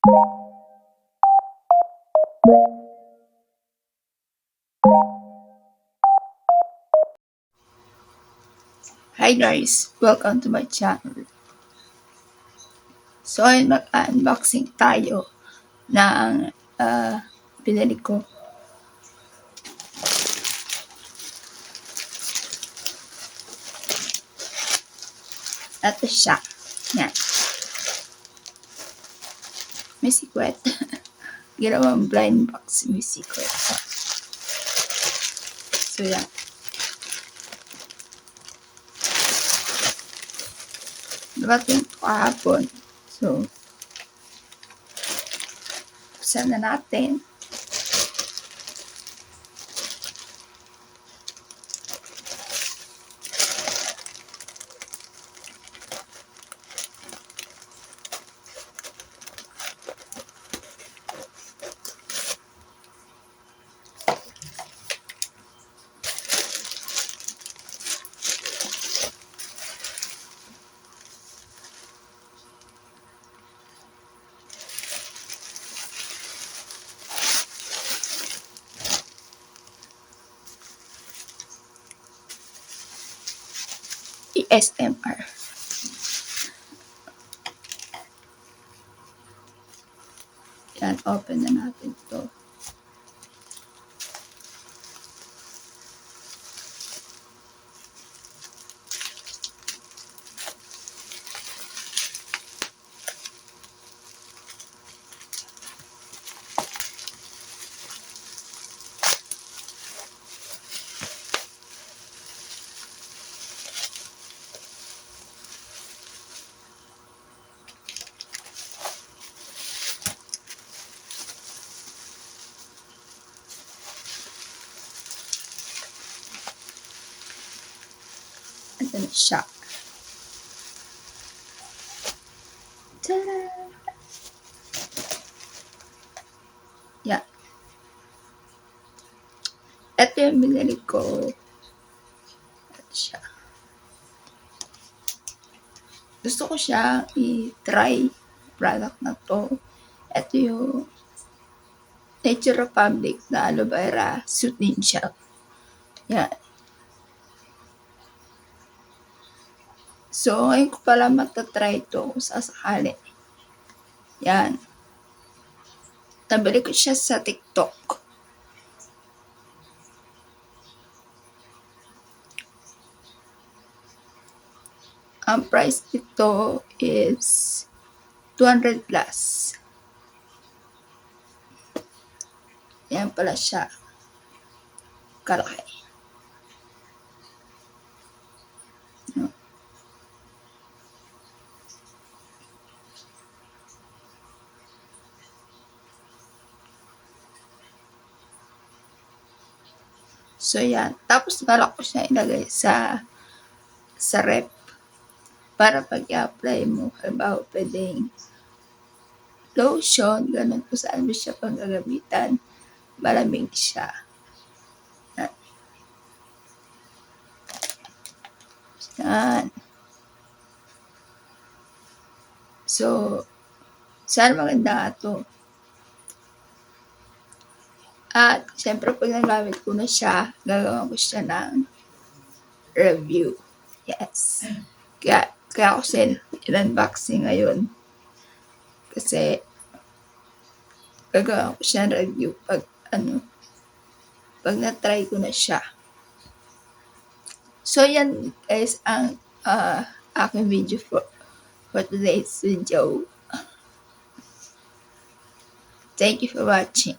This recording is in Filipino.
Hi guys! Welcome to my channel. So, ay mag-unboxing tayo ng pinili ko. Ito siya. Yan. May secret. Ginawang blind box. May secret. So, yan. Dabating ko kahapon. So, buksan na natin. ASMR. Yan, open na natin to. Ito na siya. Tada! Yan. Ito yung binili ko. Ito siya. Gusto ko siya i-try product na to. Ito yung Nature Republic na aloe vera soothing gel. Yan. So, ngayon ko pala matatry ito kung sasakali. Yan. Nabili ko siya sa TikTok. Ang price nito is 200 plus. Yan pala siya. Kalaki. So, yan. Tapos, balak ko siya ilagay sa rep para pag i-apply mo, halimbawa pwedeng lotion, ganun kung saan mo siya pang gagamitan, malamig siya. Yan. So, sana maganda nga ito. At, siyempre, pag nagamit ko na siya, gagawin ko siya ng review. Yes. Kaya ako in-unboxing ngayon. Kasi, gagawin ko siya ng review pag na-try ko na siya. So, yan guys ang aking video for today's video. Thank you for watching.